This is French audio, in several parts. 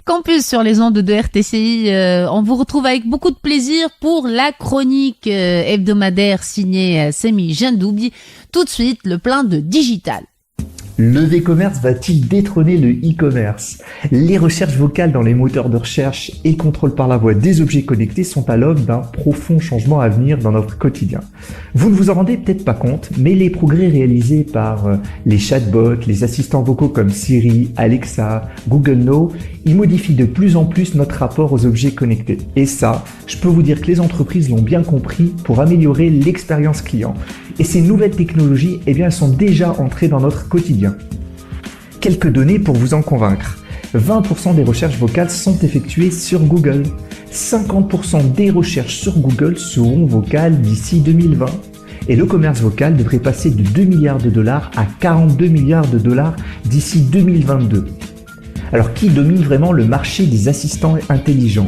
Campus sur les ondes de RTCI, on vous retrouve avec beaucoup de plaisir pour la chronique hebdomadaire signée Semi Jendoubi. Tout de suite, le plein de digital. Le V-commerce va-t-il détrôner le e-commerce ? Les recherches vocales dans les moteurs de recherche et le contrôle par la voix des objets connectés sont à l'aube d'un profond changement à venir dans notre quotidien. Vous ne vous en rendez peut-être pas compte, mais les progrès réalisés par les chatbots, les assistants vocaux comme Siri, Alexa, Google Now, ils modifient de plus en plus notre rapport aux objets connectés. Et ça, je peux vous dire que les entreprises l'ont bien compris pour améliorer l'expérience client. Et ces nouvelles technologies, eh bien, elles sont déjà entrées dans notre quotidien. Quelques données pour vous en convaincre. 20% des recherches vocales sont effectuées sur Google. 50% des recherches sur Google seront vocales d'ici 2020. Et le commerce vocal devrait passer de 2 milliards de dollars à 42 milliards de dollars d'ici 2022. Alors, qui domine vraiment le marché des assistants intelligents ?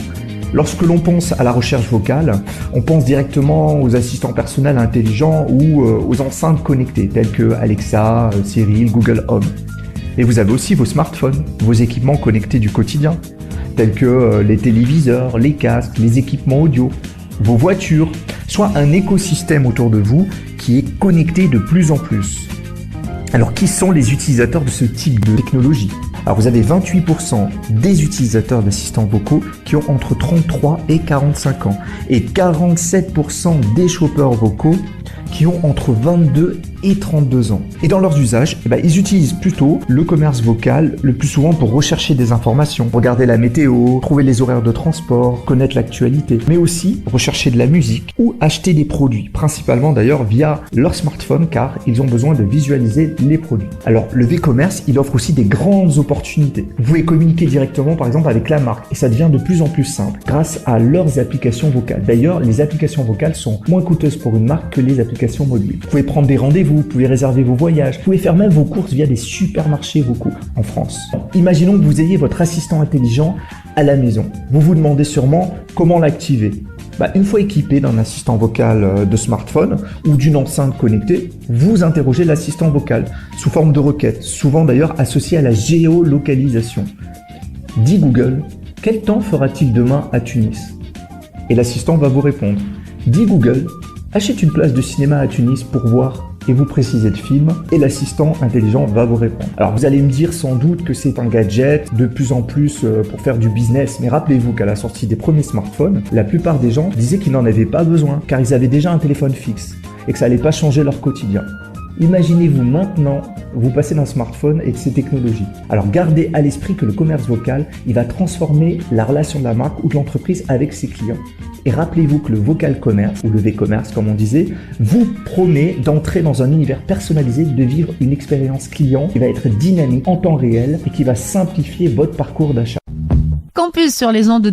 Lorsque l'on pense à la recherche vocale, on pense directement aux assistants personnels intelligents ou aux enceintes connectées telles que Alexa, Siri, Google Home. Et vous avez aussi vos smartphones, vos équipements connectés du quotidien, tels que les téléviseurs, les casques, les équipements audio, vos voitures, soit un écosystème autour de vous qui est connecté de plus en plus. Alors, qui sont les utilisateurs de ce type de technologie ? Alors, vous avez 28% des utilisateurs d'assistants vocaux qui ont entre 33 et 45 ans et 47% des shoppers vocaux qui ont entre 22 et 32 ans. Et dans leurs usages, ils utilisent plutôt le commerce vocal le plus souvent pour rechercher des informations, regarder la météo, trouver les horaires de transport, connaître l'actualité, mais aussi rechercher de la musique ou acheter des produits, principalement d'ailleurs via leur smartphone car ils ont besoin de visualiser les produits. Alors le V-commerce, il offre aussi des grandes opportunités. Vous pouvez communiquer directement par exemple avec la marque et ça devient de plus en plus simple grâce à leurs applications vocales. D'ailleurs, les applications vocales sont moins coûteuses pour une marque que les applications mobiles. Vous pouvez prendre des rendez-vous, vous pouvez réserver vos voyages, vous pouvez faire même vos courses via des supermarchés vocaux en France. Imaginons que vous ayez votre assistant intelligent à la maison. Vous vous demandez sûrement comment l'activer. Une fois équipé d'un assistant vocal de smartphone ou d'une enceinte connectée, vous interrogez l'assistant vocal sous forme de requête, souvent d'ailleurs associée à la géolocalisation. Dis Google, quel temps fera-t-il demain à Tunis ? Et l'assistant va vous répondre. Dis Google, achète une place de cinéma à Tunis pour voir et vous précisez le film et l'assistant intelligent va vous répondre. Alors vous allez me dire sans doute que c'est un gadget de plus en plus pour faire du business, mais rappelez-vous qu'à la sortie des premiers smartphones, la plupart des gens disaient qu'ils n'en avaient pas besoin car ils avaient déjà un téléphone fixe et que ça allait pas changer leur quotidien. Imaginez-vous maintenant, vous passez d'un smartphone et de ces technologies. Alors gardez à l'esprit que le commerce vocal, il va transformer la relation de la marque ou de l'entreprise avec ses clients. Et rappelez-vous que le vocal commerce, ou le V-commerce comme on disait, vous promet d'entrer dans un univers personnalisé, de vivre une expérience client qui va être dynamique en temps réel et qui va simplifier votre parcours d'achat. Campus sur les ondes de